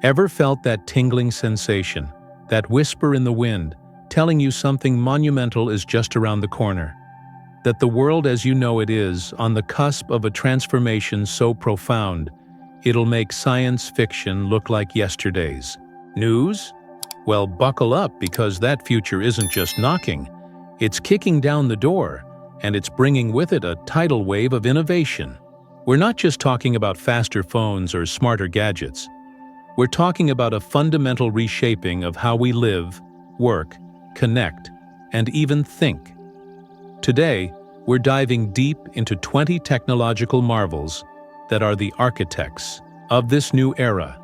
Ever felt that tingling sensation, that whisper in the wind, telling you something monumental is just around the corner? That the world as you know it is on the cusp of a transformation so profound, it'll make science fiction look like yesterday's news? Well, buckle up, because that future isn't just knocking, it's kicking down the door, and it's bringing with it a tidal wave of innovation. We're not just talking about faster phones or smarter gadgets. We're talking about a fundamental reshaping of how we live, work, connect, and even think. Today, we're diving deep into 20 technological marvels that are the architects of this new era.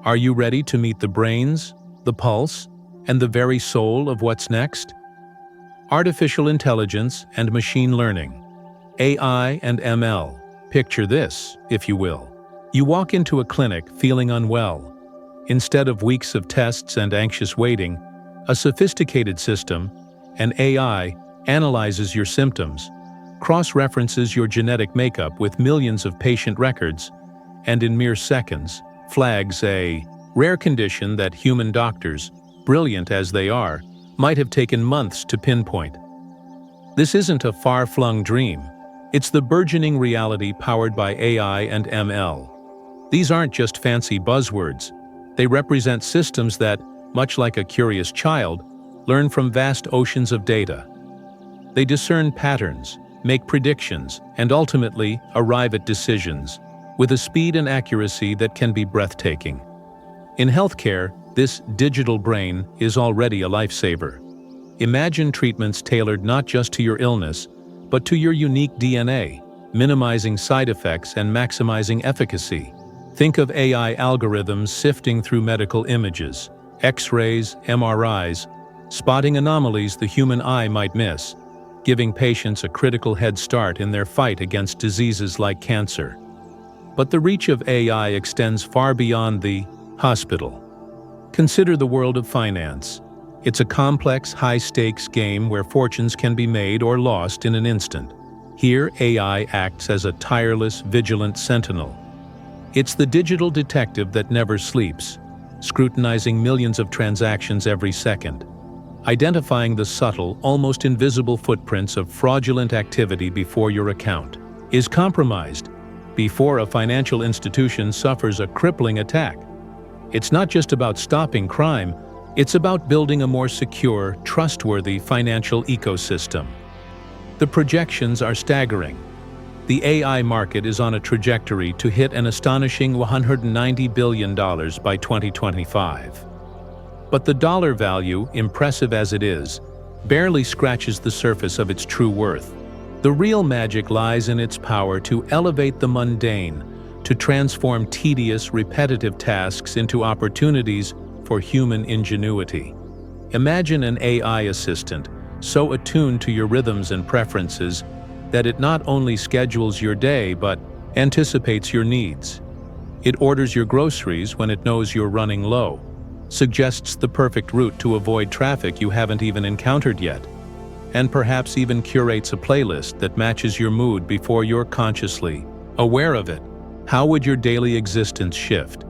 Are you ready to meet the brains, the pulse, and the very soul of what's next? Artificial intelligence and machine learning, AI and ML. Picture this, if you will. You walk into a clinic feeling unwell. Instead of weeks of tests and anxious waiting, a sophisticated system, an AI, analyzes your symptoms, cross-references your genetic makeup with millions of patient records, and in mere seconds, flags a rare condition that human doctors, brilliant as they are, might have taken months to pinpoint. This isn't a far-flung dream. It's the burgeoning reality powered by AI and ML. These aren't just fancy buzzwords. They represent systems that, much like a curious child, learn from vast oceans of data. They discern patterns, make predictions, and ultimately arrive at decisions, with a speed and accuracy that can be breathtaking. In healthcare, this digital brain is already a lifesaver. Imagine treatments tailored not just to your illness, but to your unique DNA, minimizing side effects and maximizing efficacy. Think of AI algorithms sifting through medical images, X-rays, MRIs, spotting anomalies the human eye might miss, giving patients a critical head start in their fight against diseases like cancer. But the reach of AI extends far beyond the hospital. Consider the world of finance. It's a complex, high-stakes game where fortunes can be made or lost in an instant. Here, AI acts as a tireless, vigilant sentinel. It's the digital detective that never sleeps, scrutinizing millions of transactions every second, identifying the subtle, almost invisible footprints of fraudulent activity before your account is compromised, before a financial institution suffers a crippling attack. It's not just about stopping crime, it's about building a more secure, trustworthy financial ecosystem. The projections are staggering. The AI market is on a trajectory to hit an astonishing $190 billion by 2025. But the dollar value, impressive as it is, barely scratches the surface of its true worth. The real magic lies in its power to elevate the mundane, to transform tedious, repetitive tasks into opportunities for human ingenuity. Imagine an AI assistant so attuned to your rhythms and preferences that it not only schedules your day but anticipates your needs. It orders your groceries when it knows you're running low, suggests the perfect route to avoid traffic you haven't even encountered yet, and perhaps even curates a playlist that matches your mood before you're consciously aware of it. How would your daily existence shift?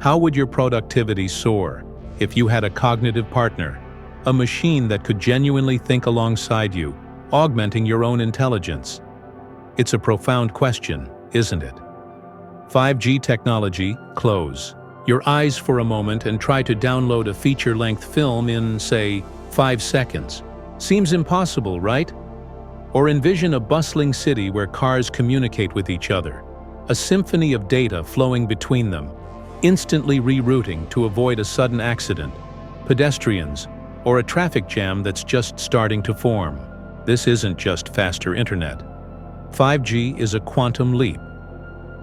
How would your productivity soar if you had a cognitive partner, a machine that could genuinely think alongside you, augmenting your own intelligence? It's a profound question, isn't it? 5G technology, close your eyes for a moment and try to download a feature-length film in, say, 5 seconds. Seems impossible, right? Or envision a bustling city where cars communicate with each other, a symphony of data flowing between them, instantly rerouting to avoid a sudden accident, pedestrians, or a traffic jam that's just starting to form. This isn't just faster internet. 5G is a quantum leap.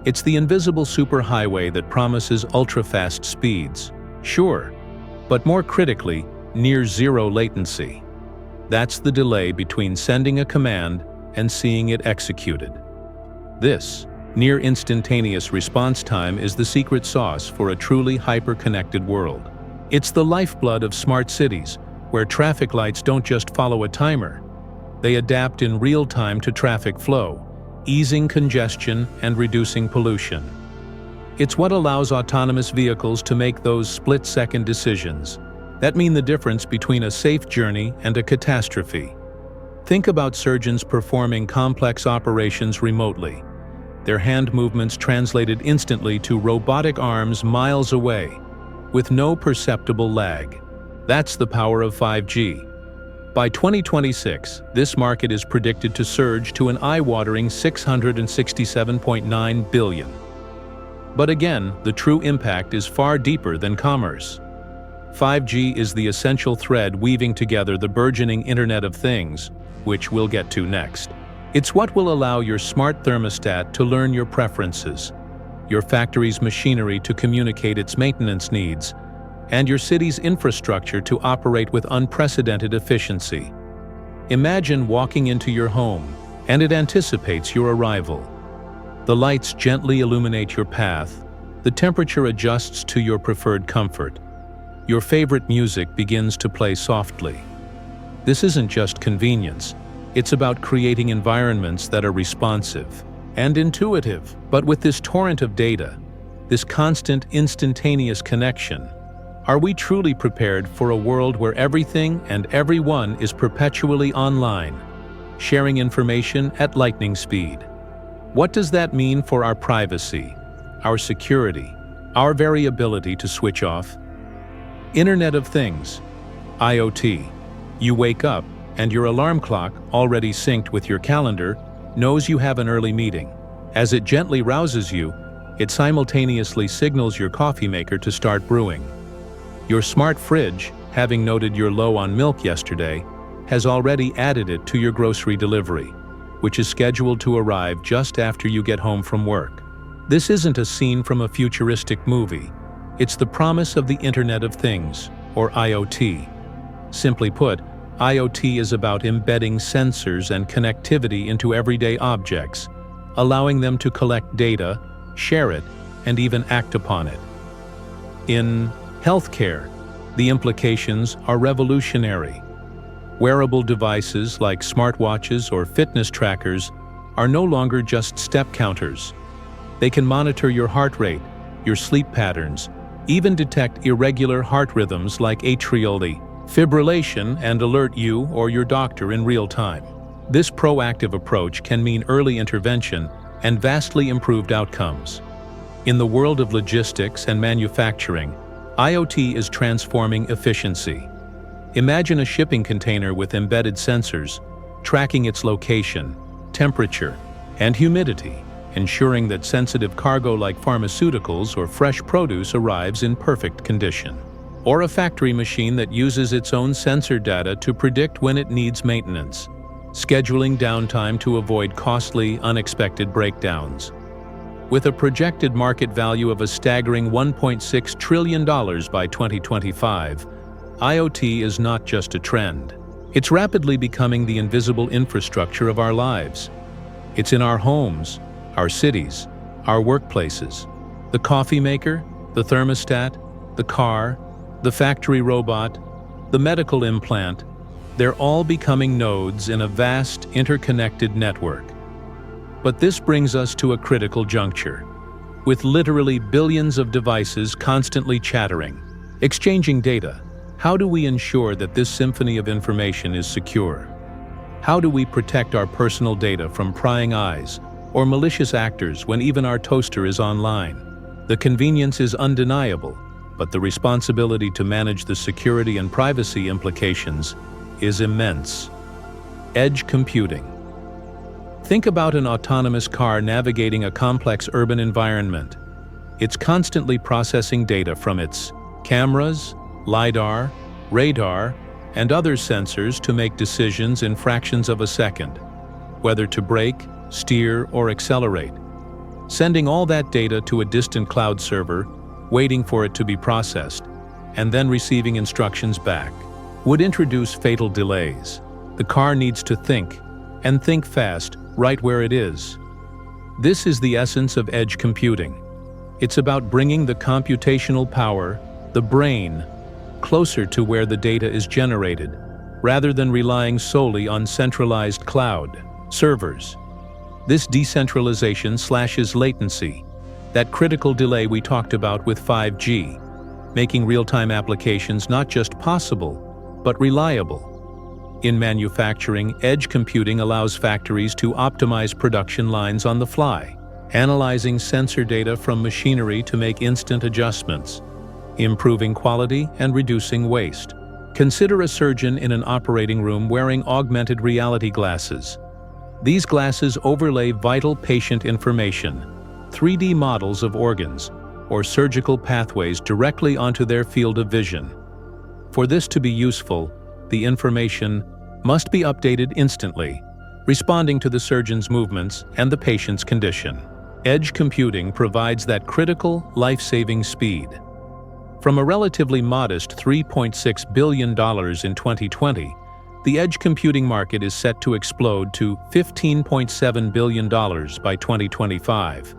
It's the invisible superhighway that promises ultra-fast speeds, sure, but more critically, near-zero latency. That's the delay between sending a command and seeing it executed. This near-instantaneous response time is the secret sauce for a truly hyper-connected world. It's the lifeblood of smart cities, where traffic lights don't just follow a timer. They adapt in real time to traffic flow, easing congestion and reducing pollution. It's what allows autonomous vehicles to make those split-second decisions that mean the difference between a safe journey and a catastrophe. Think about surgeons performing complex operations remotely, their hand movements translated instantly to robotic arms miles away, with no perceptible lag. That's the power of 5G. By 2026, this market is predicted to surge to an eye-watering $667.9 billion. But again, the true impact is far deeper than commerce. 5G is the essential thread weaving together the burgeoning Internet of Things, which we'll get to next. It's what will allow your smart thermostat to learn your preferences, your factory's machinery to communicate its maintenance needs, and your city's infrastructure to operate with unprecedented efficiency. Imagine walking into your home, and it anticipates your arrival. The lights gently illuminate your path, the temperature adjusts to your preferred comfort. Your favorite music begins to play softly. This isn't just convenience, it's about creating environments that are responsive and intuitive. But with this torrent of data, this constant instantaneous connection, are we truly prepared for a world where everything and everyone is perpetually online, sharing information at lightning speed? What does that mean for our privacy, our security, our very ability to switch off? Internet of Things, IoT. You wake up, and your alarm clock, already synced with your calendar, knows you have an early meeting. As it gently rouses you, it simultaneously signals your coffee maker to start brewing. Your smart fridge, having noted you're low on milk yesterday, has already added it to your grocery delivery, which is scheduled to arrive just after you get home from work. This isn't a scene from a futuristic movie. It's the promise of the Internet of Things, or IoT. Simply put, IoT is about embedding sensors and connectivity into everyday objects, allowing them to collect data, share it, and even act upon it. In healthcare, the implications are revolutionary. Wearable devices like smartwatches or fitness trackers are no longer just step counters. They can monitor your heart rate, your sleep patterns, even detect irregular heart rhythms like atrial fibrillation and alert you or your doctor in real time. This proactive approach can mean early intervention and vastly improved outcomes. In the world of logistics and manufacturing, IoT is transforming efficiency. Imagine a shipping container with embedded sensors, tracking its location, temperature, and humidity, ensuring that sensitive cargo like pharmaceuticals or fresh produce arrives in perfect condition. Or a factory machine that uses its own sensor data to predict when it needs maintenance, scheduling downtime to avoid costly, unexpected breakdowns. With a projected market value of a staggering $1.6 trillion by 2025, IoT is not just a trend. It's rapidly becoming the invisible infrastructure of our lives. It's in our homes, our cities, our workplaces. The coffee maker, the thermostat, the car, the factory robot, the medical implant, they're all becoming nodes in a vast, interconnected network. But this brings us to a critical juncture. With literally billions of devices constantly chattering, exchanging data, how do we ensure that this symphony of information is secure? How do we protect our personal data from prying eyes or malicious actors when even our toaster is online? The convenience is undeniable, but the responsibility to manage the security and privacy implications is immense. Edge computing. Think about an autonomous car navigating a complex urban environment. It's constantly processing data from its cameras, LiDAR, radar, and other sensors to make decisions in fractions of a second, whether to brake, steer, or accelerate. Sending all that data to a distant cloud server, waiting for it to be processed, and then receiving instructions back, would introduce fatal delays. The car needs to think, and think fast, right where it is. This is the essence of edge computing. It's about bringing the computational power, the brain, closer to where the data is generated, rather than relying solely on centralized cloud servers. This decentralization slashes latency. That critical delay we talked about with 5G, making real-time applications not just possible, but reliable. In manufacturing, edge computing allows factories to optimize production lines on the fly, analyzing sensor data from machinery to make instant adjustments, improving quality and reducing waste. Consider a surgeon in an operating room wearing augmented reality glasses. These glasses overlay vital patient information, 3D models of organs, or surgical pathways directly onto their field of vision. For this to be useful, the information must be updated instantly, responding to the surgeon's movements and the patient's condition. Edge computing provides that critical, life-saving speed. From a relatively modest $3.6 billion in 2020, the edge computing market is set to explode to $15.7 billion by 2025.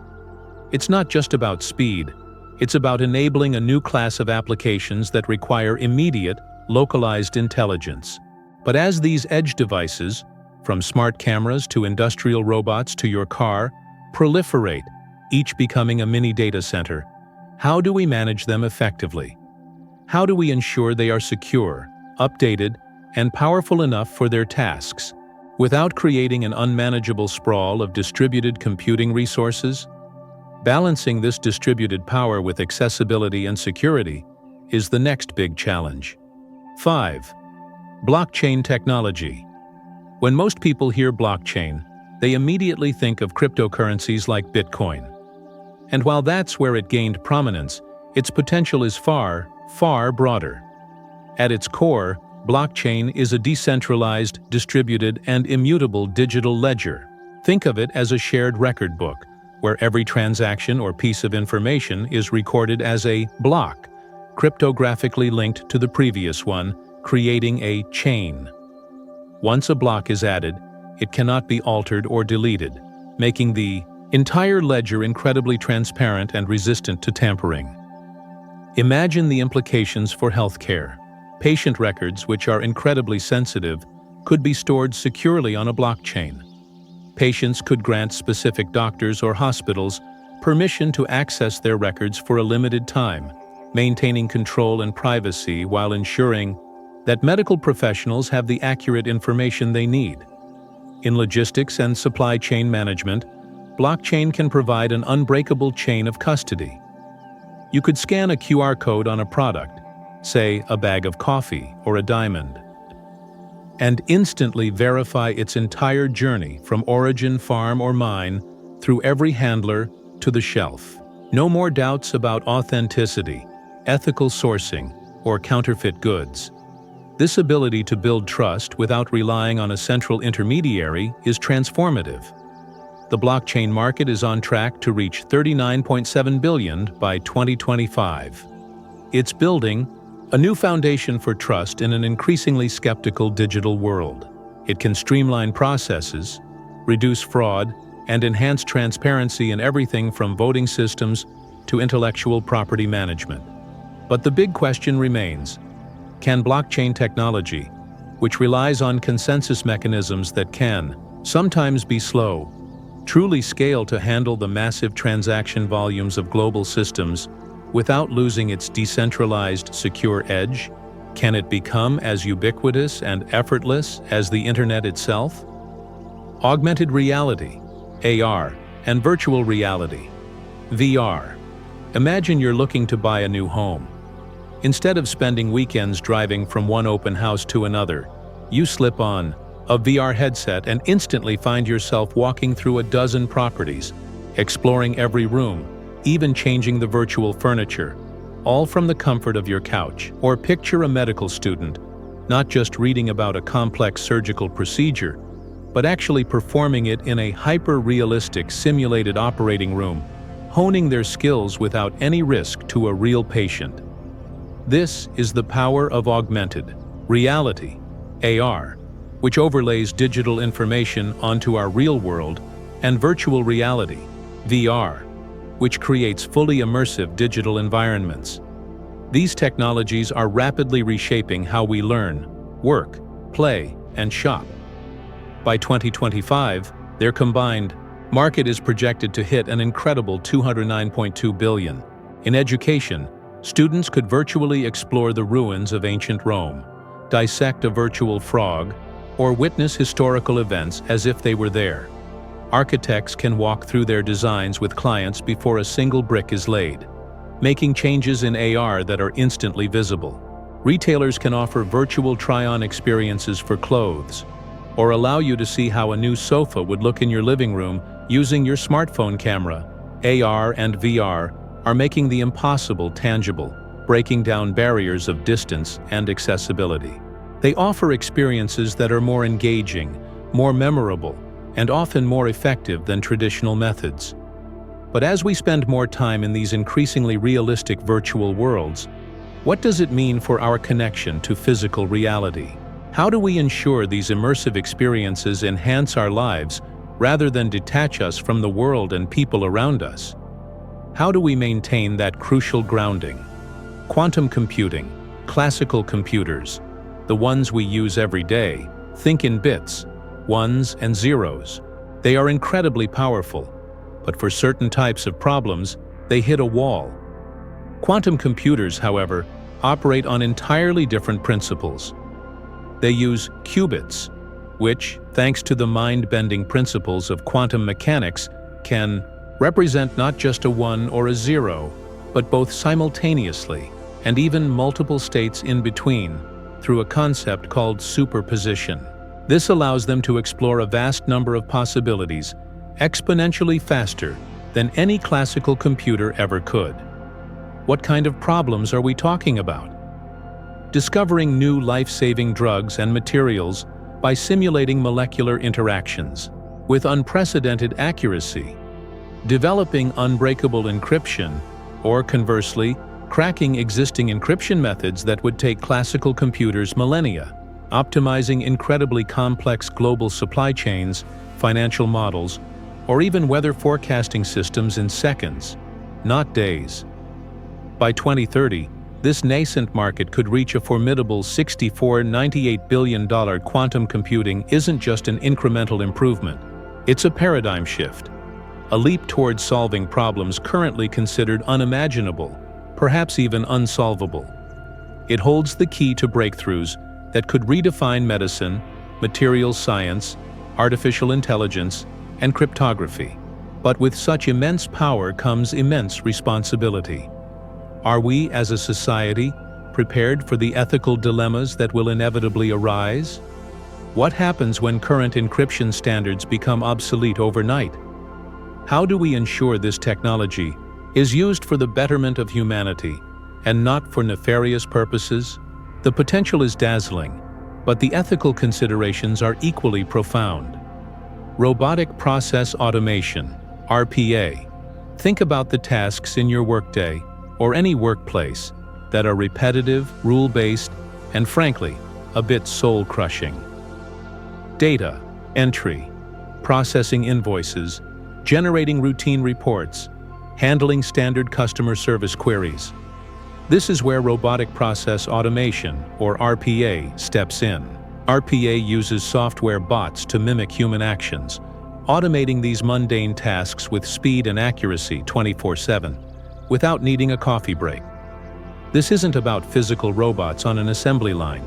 It's not just about speed, it's about enabling a new class of applications that require immediate, localized intelligence. But as these edge devices, from smart cameras to industrial robots to your car, proliferate, each becoming a mini data center, how do we manage them effectively? How do we ensure they are secure, updated, and powerful enough for their tasks, without creating an unmanageable sprawl of distributed computing resources? Balancing this distributed power with accessibility and security is the next big challenge. 5. Blockchain technology. When most people hear blockchain, they immediately think of cryptocurrencies like Bitcoin. And while that's where it gained prominence, its potential is far, far broader. At its core, blockchain is a decentralized, distributed, and immutable digital ledger. Think of it as a shared record book, where every transaction or piece of information is recorded as a block, cryptographically linked to the previous one, creating a chain. Once a block is added, it cannot be altered or deleted, making the entire ledger incredibly transparent and resistant to tampering. Imagine the implications for healthcare. Patient records, which are incredibly sensitive, could be stored securely on a blockchain. Patients could grant specific doctors or hospitals permission to access their records for a limited time, maintaining control and privacy while ensuring that medical professionals have the accurate information they need. In logistics and supply chain management, blockchain can provide an unbreakable chain of custody. You could scan a QR code on a product, say a bag of coffee or a diamond, and instantly verify its entire journey from origin, farm, or mine through every handler to the shelf. No more doubts about authenticity, ethical sourcing, or counterfeit goods. This ability to build trust without relying on a central intermediary is transformative. The blockchain market is on track to reach $39.7 billion by 2025. It's building a new foundation for trust in an increasingly skeptical digital world. It can streamline processes, reduce fraud, and enhance transparency in everything from voting systems to intellectual property management. But the big question remains: can blockchain technology, which relies on consensus mechanisms that can sometimes be slow, truly scale to handle the massive transaction volumes of global systems without losing its decentralized, secure edge? Can it become as ubiquitous and effortless as the internet itself? Augmented reality, AR, and virtual reality, VR. Imagine you're looking to buy a new home. Instead of spending weekends driving from one open house to another, you slip on a VR headset and instantly find yourself walking through a dozen properties, exploring every room, even changing the virtual furniture, all from the comfort of your couch. Or picture a medical student, not just reading about a complex surgical procedure, but actually performing it in a hyper-realistic simulated operating room, honing their skills without any risk to a real patient. This is the power of augmented reality, AR, which overlays digital information onto our real world, and virtual reality, VR, which creates fully immersive digital environments. These technologies are rapidly reshaping how we learn, work, play, and shop. By 2025, their combined Market is projected to hit an incredible $209.2 billion. In education, students could virtually explore the ruins of ancient Rome, dissect a virtual frog, or witness historical events as if they were there. Architects can walk through their designs with clients before a single brick is laid, making changes in AR that are instantly visible. Retailers can offer virtual try-on experiences for clothes, or allow you to see how a new sofa would look in your living room using your smartphone camera. AR and VR are making the impossible tangible, breaking down barriers of distance and accessibility. They offer experiences that are more engaging, more memorable, and often more effective than traditional methods. But as we spend more time in these increasingly realistic virtual worlds, what does it mean for our connection to physical reality? How do we ensure these immersive experiences enhance our lives rather than detach us from the world and people around us? How do we maintain that crucial grounding? Quantum computing, classical computers, the ones we use every day, think in bits, ones and zeros. They are incredibly powerful, but for certain types of problems, they hit a wall. Quantum computers, however, operate on entirely different principles. They use qubits, which, thanks to the mind-bending principles of quantum mechanics, can represent not just a 1 or a 0, but both simultaneously, and even multiple states in between, through a concept called superposition. This allows them to explore a vast number of possibilities, exponentially faster than any classical computer ever could. What kind of problems are we talking about? Discovering new life-saving drugs and materials by simulating molecular interactions with unprecedented accuracy, developing unbreakable encryption, or conversely, cracking existing encryption methods that would take classical computers millennia, optimizing incredibly complex global supply chains, financial models, or even weather forecasting systems in seconds, not days. By 2030, this nascent market could reach a formidable $64–98 billion. Quantum computing isn't just an incremental improvement, it's a paradigm shift, a leap towards solving problems currently considered unimaginable, perhaps even unsolvable. It holds the key to breakthroughs that could redefine medicine, materials science, artificial intelligence, and cryptography. But with such immense power comes immense responsibility. Are we, as a society, prepared for the ethical dilemmas that will inevitably arise? What happens when current encryption standards become obsolete overnight? How do we ensure this technology is used for the betterment of humanity and not for nefarious purposes? The potential is dazzling, but the ethical considerations are equally profound. Robotic process automation, RPA. Think about the tasks in your workday or any workplace that are repetitive, rule-based, and frankly, a bit soul-crushing. Data entry, processing invoices, generating routine reports, handling standard customer service queries. This is where robotic process automation, or RPA, steps in. RPA uses software bots to mimic human actions, automating these mundane tasks with speed and accuracy 24/7, without needing a coffee break. This isn't about physical robots on an assembly line.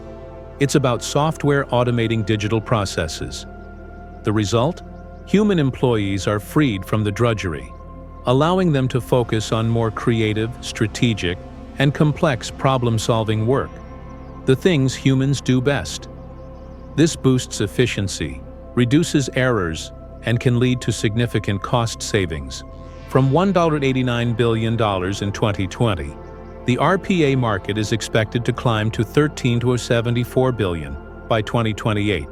It's about software automating digital processes. The result? Human employees are freed from the drudgery, allowing them to focus on more creative, strategic, and complex problem-solving work, the things humans do best. This boosts efficiency, reduces errors, and can lead to significant cost savings. From $1.89 billion in 2020, the RPA market is expected to climb to $13–74 billion by 2028.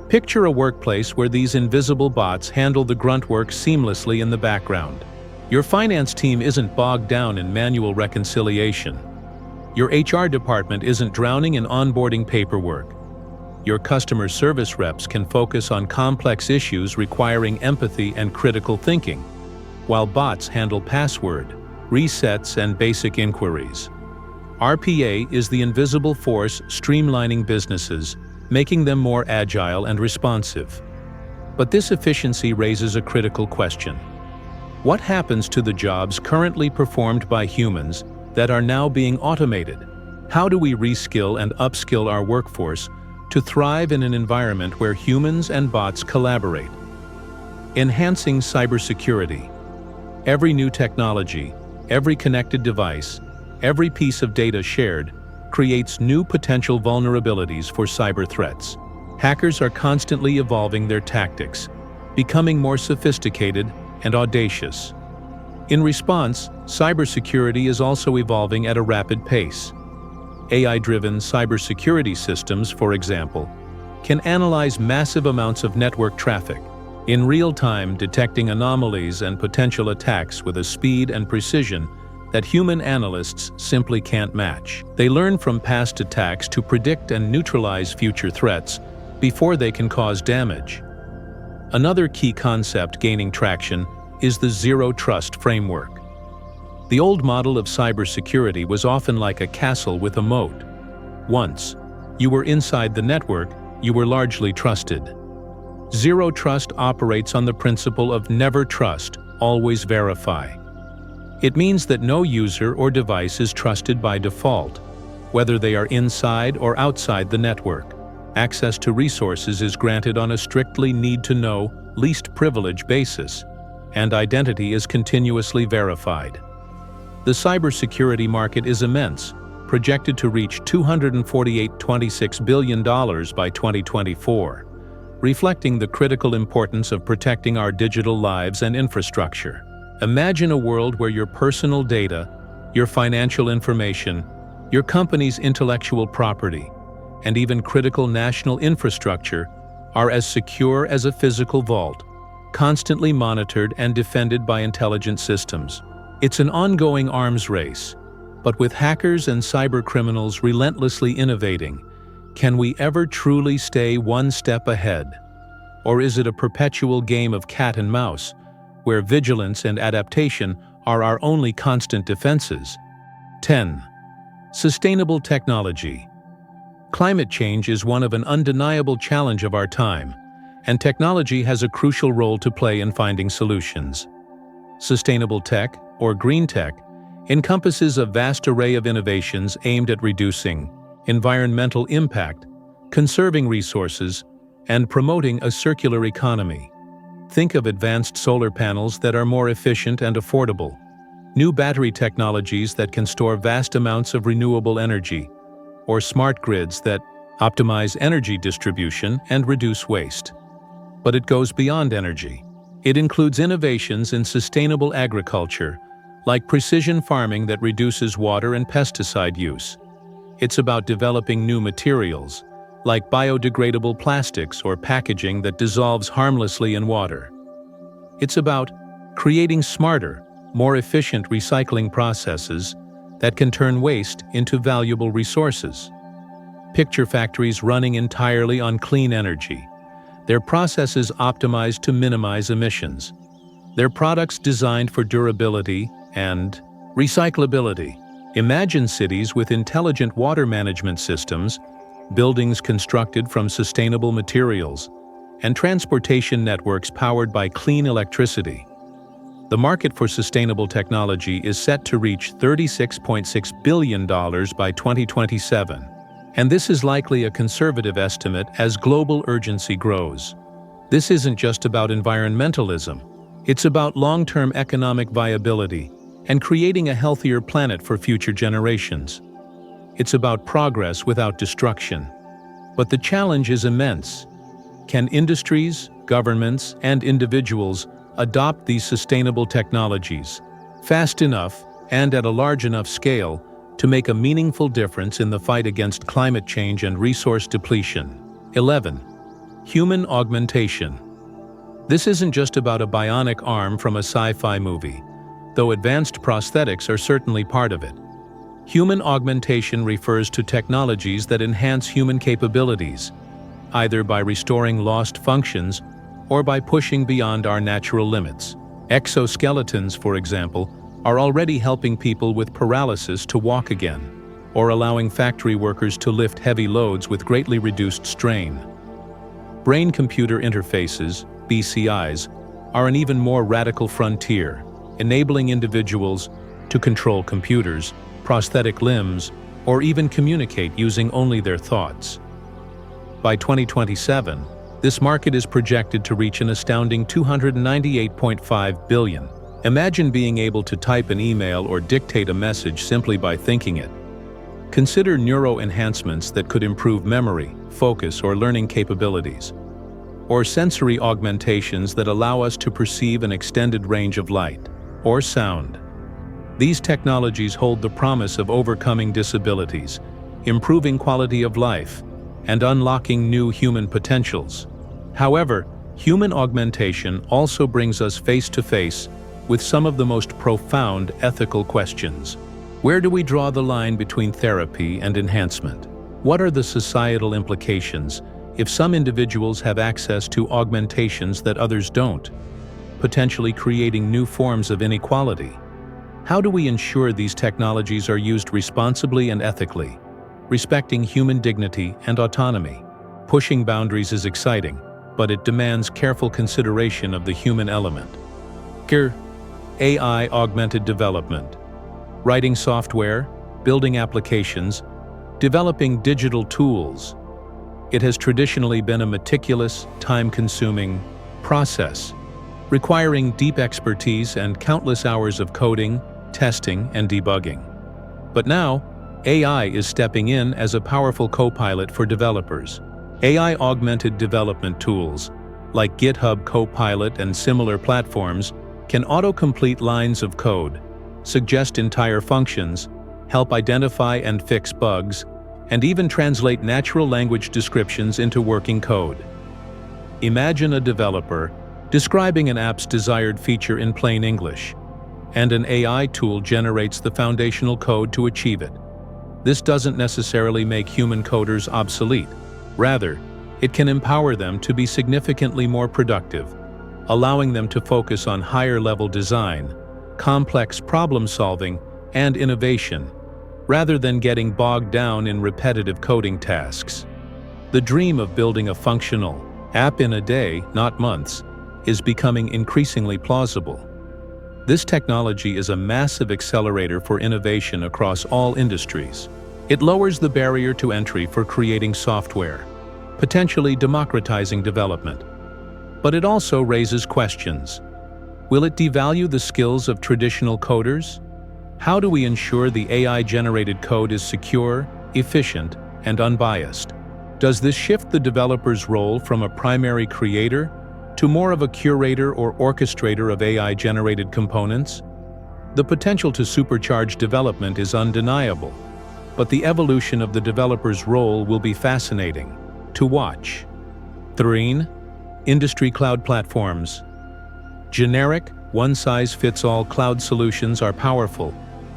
Picture a workplace where these invisible bots handle the grunt work seamlessly in the background. Your finance team isn't bogged down in manual reconciliation. Your HR department isn't drowning in onboarding paperwork. Your customer service reps can focus on complex issues requiring empathy and critical thinking, while bots handle password, resets, and basic inquiries. RPA is the invisible force streamlining businesses, making them more agile and responsive. But this efficiency raises a critical question. What happens to the jobs currently performed by humans that are now being automated? How do we reskill and upskill our workforce to thrive in an environment where humans and bots collaborate? Enhancing cybersecurity. Every new technology, every connected device, every piece of data shared creates new potential vulnerabilities for cyber threats. Hackers are constantly evolving their tactics, becoming more sophisticated and audacious. In response, cybersecurity is also evolving at a rapid pace. AI-driven cybersecurity systems, for example, can analyze massive amounts of network traffic, in real time detecting anomalies and potential attacks with a speed and precision that human analysts simply can't match. They learn from past attacks to predict and neutralize future threats before they can cause damage. Another key concept gaining traction is the zero trust framework. The old model of cybersecurity was often like a castle with a moat. Once you were inside the network, you were largely trusted. Zero trust operates on the principle of never trust, always verify. It means that no user or device is trusted by default, whether they are inside or outside the network. Access to resources is granted on a strictly need-to-know, least privilege basis, and identity is continuously verified. The cybersecurity market is immense, projected to reach $248.26 billion by 2024, reflecting the critical importance of protecting our digital lives and infrastructure. Imagine a world where your personal data, your financial information, your company's intellectual property, and even critical national infrastructure are as secure as a physical vault, constantly monitored and defended by intelligent systems. It's an ongoing arms race, but with hackers and cybercriminals relentlessly innovating, can we ever truly stay one step ahead? Or is it a perpetual game of cat and mouse, where vigilance and adaptation are our only constant defenses? 10. Sustainable technology. Climate change is one of an undeniable challenge of our time, and technology has a crucial role to play in finding solutions. Sustainable tech, or green tech, encompasses a vast array of innovations aimed at reducing environmental impact, conserving resources, and promoting a circular economy. Think of advanced solar panels that are more efficient and affordable, new battery technologies that can store vast amounts of renewable energy, or smart grids that optimize energy distribution and reduce waste. But it goes beyond energy. It includes innovations in sustainable agriculture, like precision farming that reduces water and pesticide use. It's about developing new materials, like biodegradable plastics or packaging that dissolves harmlessly in water. It's about creating smarter, more efficient recycling processes that can turn waste into valuable resources. Picture factories running entirely on clean energy. Their processes optimized to minimize emissions. Their products designed for durability and recyclability. Imagine cities with intelligent water management systems, buildings constructed from sustainable materials, and transportation networks powered by clean electricity. The market for sustainable technology is set to reach $36.6 billion by 2027, and this is likely a conservative estimate as global urgency grows. This isn't just about environmentalism, it's about long-term economic viability and creating a healthier planet for future generations. It's about progress without destruction. But the challenge is immense. Can industries, governments, and individuals adopt these sustainable technologies fast enough and at a large enough scale to make a meaningful difference in the fight against climate change and resource depletion? 11. Human augmentation. This isn't just about a bionic arm from a sci-fi movie, though advanced prosthetics are certainly part of it. Human augmentation refers to technologies that enhance human capabilities, either by restoring lost functions or by pushing beyond our natural limits. Exoskeletons, for example, are already helping people with paralysis to walk again, or allowing factory workers to lift heavy loads with greatly reduced strain. Brain-computer interfaces, BCIs, are an even more radical frontier, enabling individuals to control computers, prosthetic limbs, or even communicate using only their thoughts. By 2027, this market is projected to reach an astounding $298.5 billion. Imagine being able to type an email or dictate a message simply by thinking it. Consider neuro enhancements that could improve memory, focus, or learning capabilities, or sensory augmentations that allow us to perceive an extended range of light or sound. These technologies hold the promise of overcoming disabilities, improving quality of life, and unlocking new human potentials. However, human augmentation also brings us face to face with some of the most profound ethical questions. Where do we draw the line between therapy and enhancement? What are the societal implications if some individuals have access to augmentations that others don't, potentially creating new forms of inequality? How do we ensure these technologies are used responsibly and ethically, respecting human dignity and autonomy? Pushing boundaries is exciting, but it demands careful consideration of the human element. AI augmented development. Writing software, building applications, developing digital tools. It has traditionally been a meticulous, time-consuming process, requiring deep expertise and countless hours of coding, testing, and debugging. But now, AI is stepping in as a powerful co-pilot for developers. AI-augmented development tools, like GitHub Copilot and similar platforms, can auto-complete lines of code, suggest entire functions, help identify and fix bugs, and even translate natural language descriptions into working code. Imagine a developer describing an app's desired feature in plain English, and an AI tool generates the foundational code to achieve it. This doesn't necessarily make human coders obsolete. Rather, it can empower them to be significantly more productive, allowing them to focus on higher-level design, complex problem-solving, and innovation, rather than getting bogged down in repetitive coding tasks. The dream of building a functional app in a day, not months, is becoming increasingly plausible. This technology is a massive accelerator for innovation across all industries. It lowers the barrier to entry for creating software, potentially democratizing development. But it also raises questions. Will it devalue the skills of traditional coders? How do we ensure the AI-generated code is secure, efficient, and unbiased? Does this shift the developer's role from a primary creator to more of a curator or orchestrator of AI-generated components? The potential to supercharge development is undeniable, but the evolution of the developer's role will be fascinating to watch. 3. Industry cloud platforms. Generic, one-size-fits-all cloud solutions are powerful,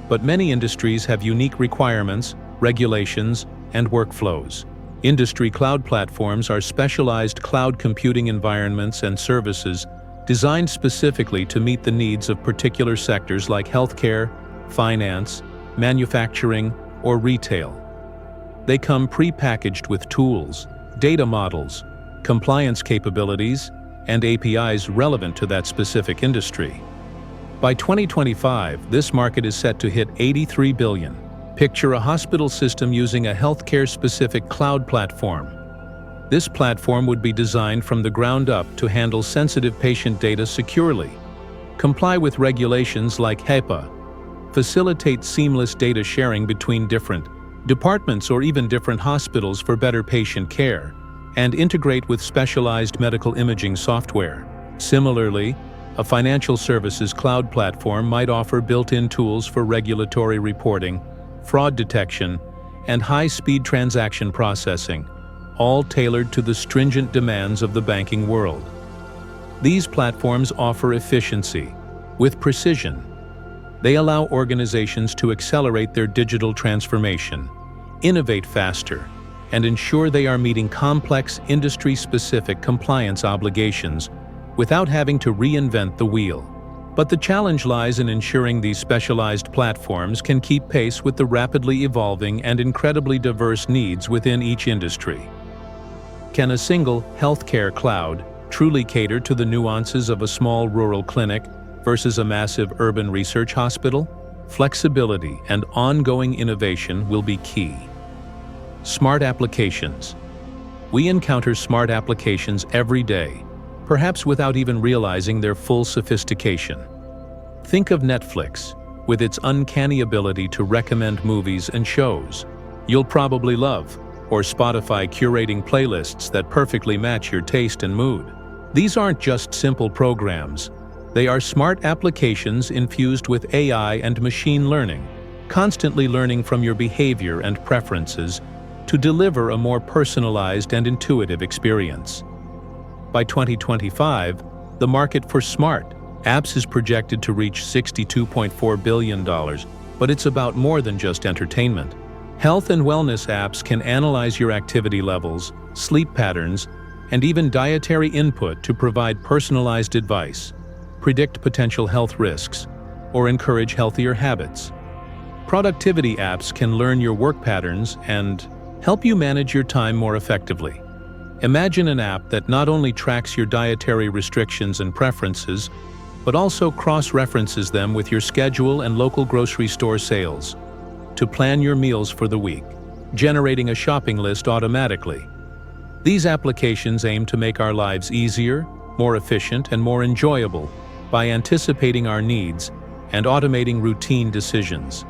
but many industries have unique requirements, regulations, and workflows. Industry cloud platforms are specialized cloud computing environments and services designed specifically to meet the needs of particular sectors like healthcare, finance, manufacturing, or retail. They come pre-packaged with tools, data models, compliance capabilities, and APIs relevant to that specific industry. By 2025, this market is set to hit $83 billion. Picture a hospital system using a healthcare-specific cloud platform. This platform would be designed from the ground up to handle sensitive patient data securely, comply with regulations like HIPAA, facilitate seamless data sharing between different departments or even different hospitals for better patient care, and integrate with specialized medical imaging software. Similarly, a financial services cloud platform might offer built-in tools for regulatory reporting, fraud detection, and high-speed transaction processing, all tailored to the stringent demands of the banking world. These platforms offer efficiency with precision. They allow organizations to accelerate their digital transformation, innovate faster, and ensure they are meeting complex industry-specific compliance obligations without having to reinvent the wheel. But the challenge lies in ensuring these specialized platforms can keep pace with the rapidly evolving and incredibly diverse needs within each industry. Can a single healthcare cloud truly cater to the nuances of a small rural clinic versus a massive urban research hospital? Flexibility and ongoing innovation will be key. Smart applications. We encounter smart applications every day, perhaps without even realizing their full sophistication. Think of Netflix, with its uncanny ability to recommend movies and shows you'll probably love, or Spotify curating playlists that perfectly match your taste and mood. These aren't just simple programs. They are smart applications infused with AI and machine learning, constantly learning from your behavior and preferences to deliver a more personalized and intuitive experience. By 2025, the market for smart apps is projected to reach $62.4 billion, but it's about more than just entertainment. Health and wellness apps can analyze your activity levels, sleep patterns, and even dietary input to provide personalized advice, predict potential health risks, or encourage healthier habits. Productivity apps can learn your work patterns and help you manage your time more effectively. Imagine an app that not only tracks your dietary restrictions and preferences, but also cross-references them with your schedule and local grocery store sales to plan your meals for the week, generating a shopping list automatically. These applications aim to make our lives easier, more efficient, and more enjoyable by anticipating our needs and automating routine decisions.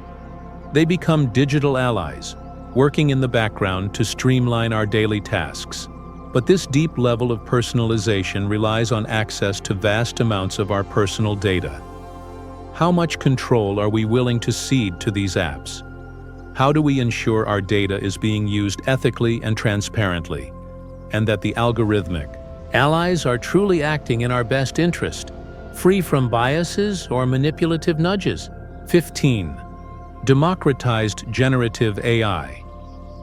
They become digital allies, working in the background to streamline our daily tasks. But this deep level of personalization relies on access to vast amounts of our personal data. How much control are we willing to cede to these apps? How do we ensure our data is being used ethically and transparently, and that the algorithmic allies are truly acting in our best interest, free from biases or manipulative nudges? 15. Democratized generative AI.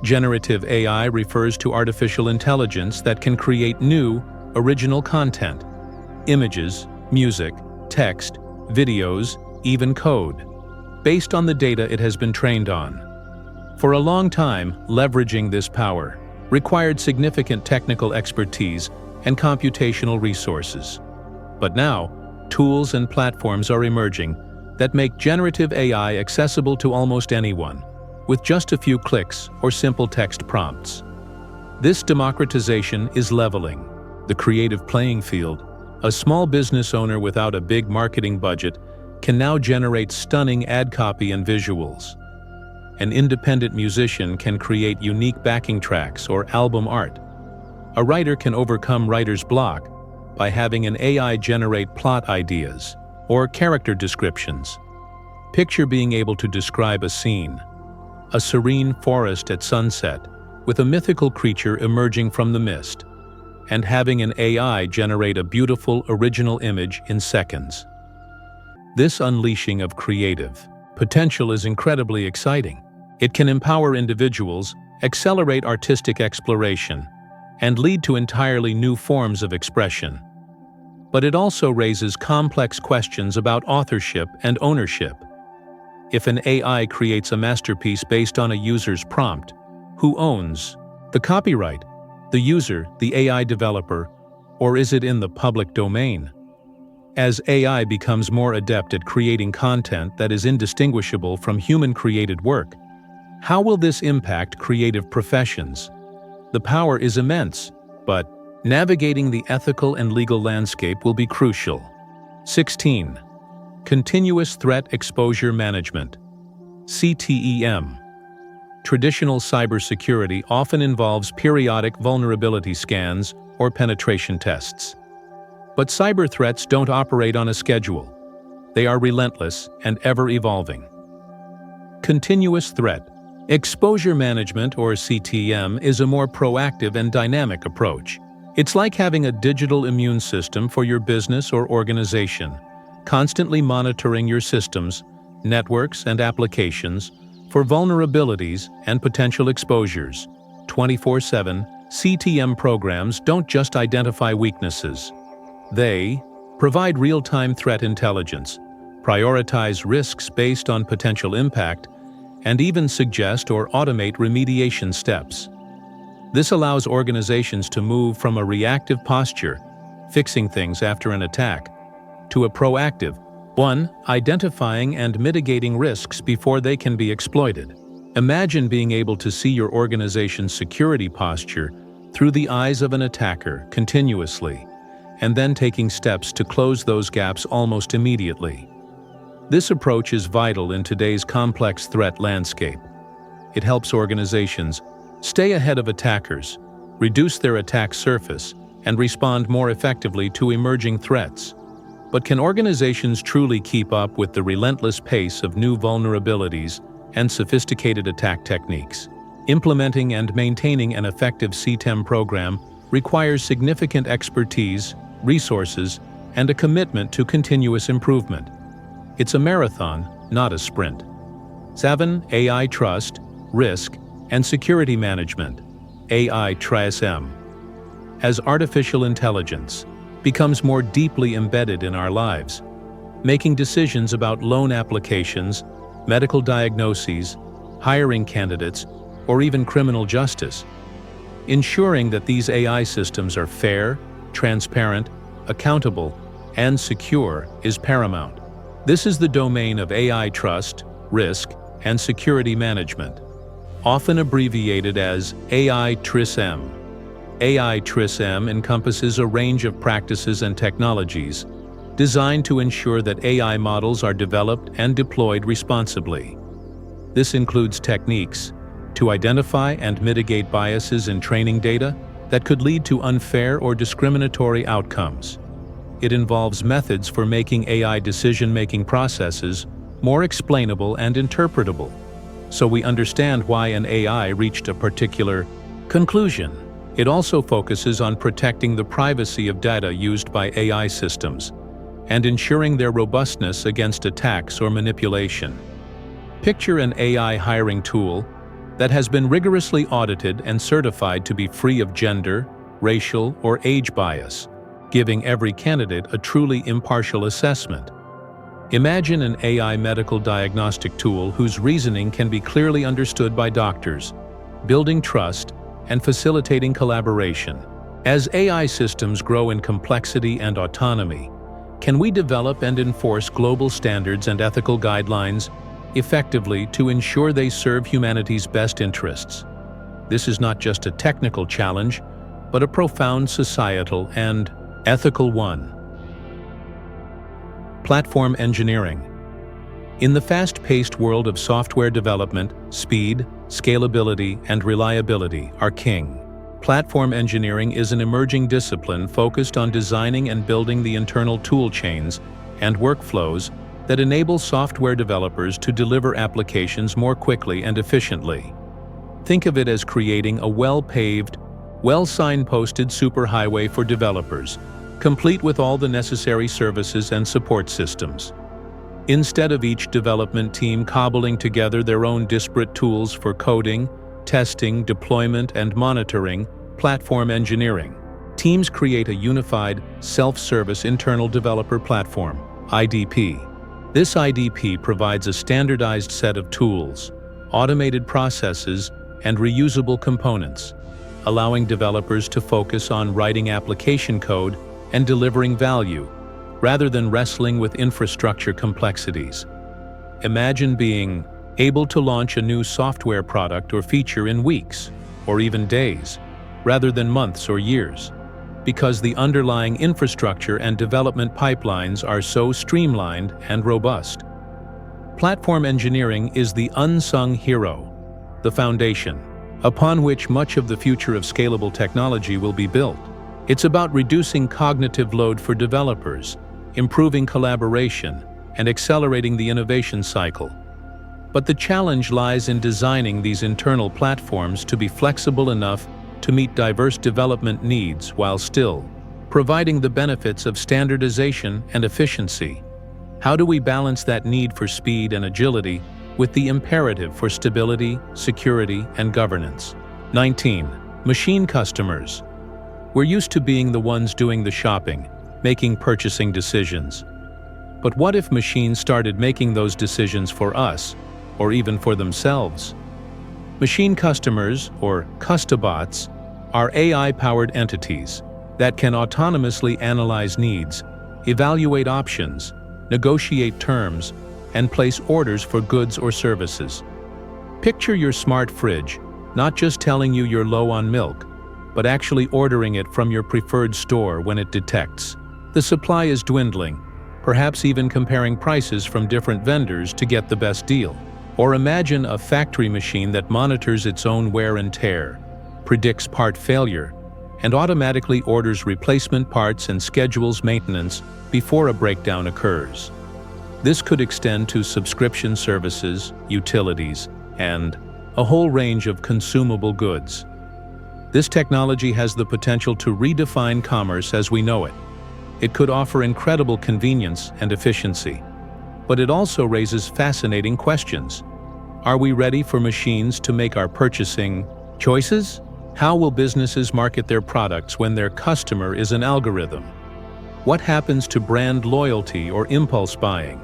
Generative AI refers to artificial intelligence that can create new, original content, images, music, text, videos, even code, based on the data it has been trained on. For a long time, leveraging this power required significant technical expertise and computational resources. But now, tools and platforms are emerging that make generative AI accessible to almost anyone, with just a few clicks or simple text prompts. This democratization is leveling the creative playing field. A small business owner without a big marketing budget can now generate stunning ad copy and visuals. An independent musician can create unique backing tracks or album art. A writer can overcome writer's block by having an AI generate plot ideas or character descriptions. Picture being able to describe a scene, a serene forest at sunset with a mythical creature emerging from the mist, and having an AI generate a beautiful original image in seconds. This unleashing of creative potential is incredibly exciting. It can empower individuals, accelerate artistic exploration, and lead to entirely new forms of expression. But it also raises complex questions about authorship and ownership. If an AI creates a masterpiece based on a user's prompt, who owns the copyright? The user, the AI developer, or is it in the public domain? As AI becomes more adept at creating content that is indistinguishable from human-created work, how will this impact creative professions? The power is immense, but navigating the ethical and legal landscape will be crucial. 16. Continuous Threat Exposure Management, CTEM. Traditional cybersecurity often involves periodic vulnerability scans or penetration tests. But cyber threats don't operate on a schedule. They are relentless and ever-evolving. Continuous Threat Exposure Management, or CTM, is a more proactive and dynamic approach. It's like having a digital immune system for your business or organization, constantly monitoring your systems, networks, and applications for vulnerabilities and potential exposures. 24/7, CTM programs don't just identify weaknesses. They provide real-time threat intelligence, prioritize risks based on potential impact, and even suggest or automate remediation steps. This allows organizations to move from a reactive posture fixing things after an attack, to a proactive one, identifying and mitigating risks before they can be exploited. Imagine being able to see your organization's security posture through the eyes of an attacker continuously, and then taking steps to close those gaps almost immediately. This approach is vital in today's complex threat landscape. It helps organizations stay ahead of attackers, reduce their attack surface, and respond more effectively to emerging threats. But can organizations truly keep up with the relentless pace of new vulnerabilities and sophisticated attack techniques? Implementing and maintaining an effective CTEM program requires significant expertise, resources, and a commitment to continuous improvement. It's a marathon, not a sprint. 7. AI Trust, Risk, and Security Management, AI TRISM. As artificial intelligence becomes more deeply embedded in our lives, making decisions about loan applications, medical diagnoses, hiring candidates, or even criminal justice, ensuring that these AI systems are fair, transparent, accountable, and secure is paramount. This is the domain of AI trust, risk, and security management, often abbreviated as AI TRISM. AI TRISM encompasses a range of practices and technologies designed to ensure that AI models are developed and deployed responsibly. This includes techniques to identify and mitigate biases in training data that could lead to unfair or discriminatory outcomes. It involves methods for making AI decision-making processes more explainable and interpretable, so we understand why an AI reached a particular conclusion. It also focuses on protecting the privacy of data used by AI systems and ensuring their robustness against attacks or manipulation. Picture an AI hiring tool that has been rigorously audited and certified to be free of gender, racial, or age bias, giving every candidate a truly impartial assessment. Imagine an AI medical diagnostic tool whose reasoning can be clearly understood by doctors, building trust and facilitating collaboration. As AI systems grow in complexity and autonomy, can we develop and enforce global standards and ethical guidelines effectively to ensure they serve humanity's best interests? This is not just a technical challenge, but a profound societal and ethical one. Platform engineering. In the fast-paced world of software development, speed, scalability, and reliability are king. Platform engineering is an emerging discipline focused on designing and building the internal tool chains and workflows that enable software developers to deliver applications more quickly and efficiently. Think of it as creating a well-paved, well-signposted superhighway for developers, complete with all the necessary services and support systems. Instead of each development team cobbling together their own disparate tools for coding, testing, deployment, and monitoring, platform engineering teams create a unified, self-service internal developer platform, IDP. This IDP provides a standardized set of tools, automated processes, and reusable components, allowing developers to focus on writing application code and delivering value, rather than wrestling with infrastructure complexities. Imagine being able to launch a new software product or feature in weeks, or even days, rather than months or years, because the underlying infrastructure and development pipelines are so streamlined and robust. Platform engineering is the unsung hero, the foundation, upon which much of the future of scalable technology will be built. It's about reducing cognitive load for developers, improving collaboration, and accelerating the innovation cycle. But the challenge lies in designing these internal platforms to be flexible enough to meet diverse development needs while still providing the benefits of standardization and efficiency. How do we balance that need for speed and agility with the imperative for stability, security, and governance? 19. Machine customers. We're used to being the ones doing the shopping, making purchasing decisions. But what if machines started making those decisions for us, or even for themselves? Machine customers, or custobots, are AI-powered entities, that can autonomously analyze needs, evaluate options, negotiate terms, and place orders for goods or services. Picture your smart fridge, not just telling you you're low on milk, but actually ordering it from your preferred store when it detects the supply is dwindling, perhaps even comparing prices from different vendors to get the best deal. Or imagine a factory machine that monitors its own wear and tear, predicts part failure, and automatically orders replacement parts and schedules maintenance before a breakdown occurs. This could extend to subscription services, utilities, and a whole range of consumable goods. This technology has the potential to redefine commerce as we know it. It could offer incredible convenience and efficiency, but it also raises fascinating questions. Are we ready for machines to make our purchasing choices? How will businesses market their products when their customer is an algorithm? What happens to brand loyalty or impulse buying?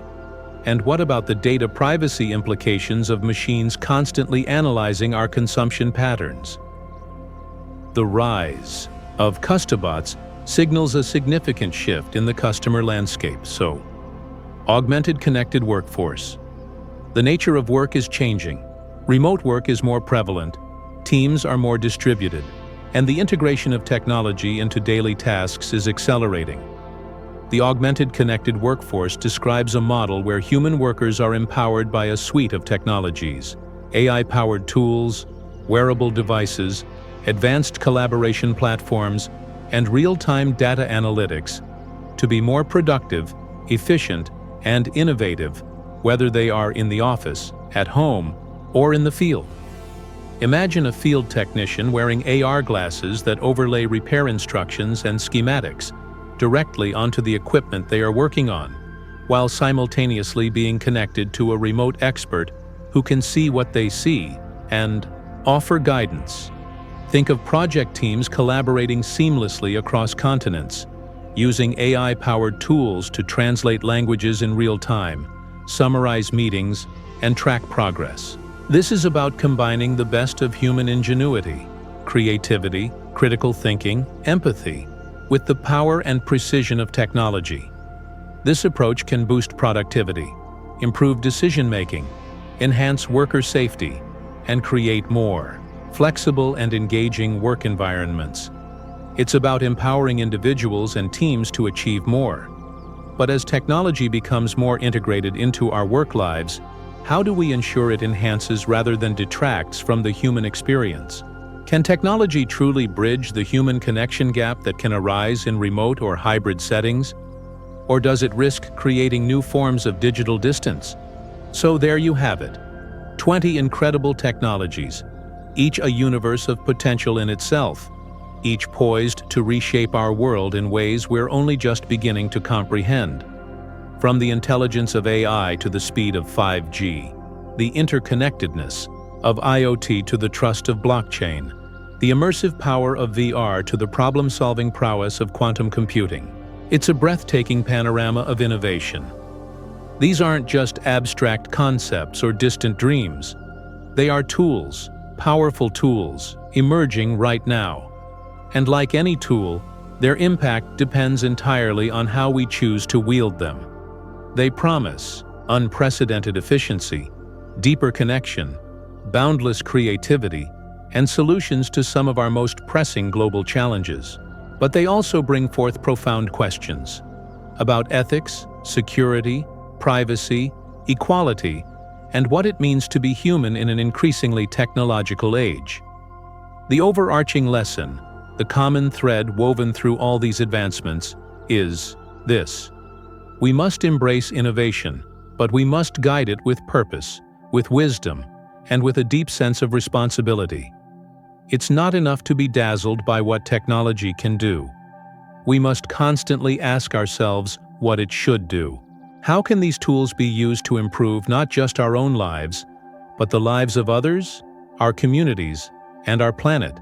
And what about the data privacy implications of machines constantly analyzing our consumption patterns? The rise of custobots signals a significant shift in the customer landscape. So, augmented connected workforce. The nature of work is changing. Remote work is more prevalent, teams are more distributed, and the integration of technology into daily tasks is accelerating. The augmented connected workforce describes a model where human workers are empowered by a suite of technologies, AI-powered tools, wearable devices, advanced collaboration platforms, and real-time data analytics to be more productive, efficient, and innovative, whether they are in the office, at home, or in the field. Imagine a field technician wearing AR glasses that overlay repair instructions and schematics directly onto the equipment they are working on, while simultaneously being connected to a remote expert who can see what they see and offer guidance. Think of project teams collaborating seamlessly across continents, using AI-powered tools to translate languages in real time, summarize meetings, and track progress. This is about combining the best of human ingenuity, creativity, critical thinking, empathy, with the power and precision of technology. This approach can boost productivity, improve decision-making, enhance worker safety, and create more flexible and engaging work environments. It's about empowering individuals and teams to achieve more. But as technology becomes more integrated into our work lives, how do we ensure it enhances rather than detracts from the human experience? Can technology truly bridge the human connection gap that can arise in remote or hybrid settings? Or does it risk creating new forms of digital distance? So there you have it. 20 incredible technologies, each a universe of potential in itself, each poised to reshape our world in ways we're only just beginning to comprehend. From the intelligence of AI to the speed of 5G, the interconnectedness of IoT to the trust of blockchain, the immersive power of VR to the problem-solving prowess of quantum computing. It's a breathtaking panorama of innovation. These aren't just abstract concepts or distant dreams. They are tools, powerful tools, emerging right now. And like any tool, their impact depends entirely on how we choose to wield them. They promise unprecedented efficiency, deeper connection, boundless creativity, and solutions to some of our most pressing global challenges. But they also bring forth profound questions about ethics, security, privacy, equality, and what it means to be human in an increasingly technological age. The overarching lesson, the common thread woven through all these advancements, is this: we must embrace innovation, but we must guide it with purpose, with wisdom, and with a deep sense of responsibility. It's not enough to be dazzled by what technology can do. We must constantly ask ourselves what it should do. How can these tools be used to improve not just our own lives, but the lives of others, our communities, and our planet?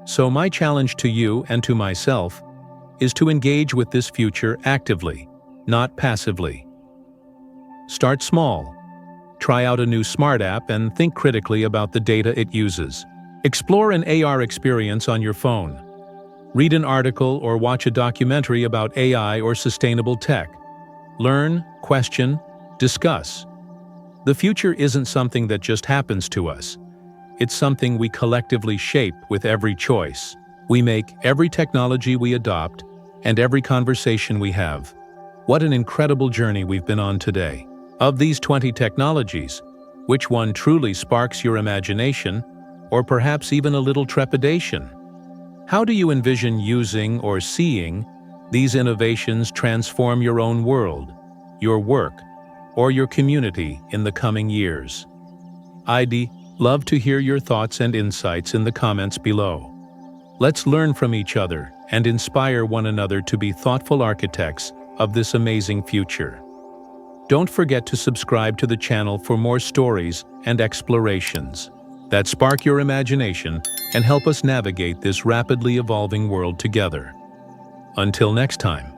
So my challenge to you and to myself is to engage with this future actively, not passively. Start small. Try out a new smart app and think critically about the data it uses. Explore an AR experience on your phone. Read an article or watch a documentary about AI or sustainable tech. Learn, question, discuss. The future isn't something that just happens to us. It's something we collectively shape with every choice we make, every technology we adopt, and every conversation we have. What an incredible journey we've been on today. Of these 20 technologies, which one truly sparks your imagination, or perhaps even a little trepidation? How do you envision using or seeing these innovations transform your own world, your work, or your community in the coming years? I'd love to hear your thoughts and insights in the comments below. Let's learn from each other and inspire one another to be thoughtful architects of this amazing future. Don't forget to subscribe to the channel for more stories and explorations that spark your imagination and help us navigate this rapidly evolving world together. Until next time.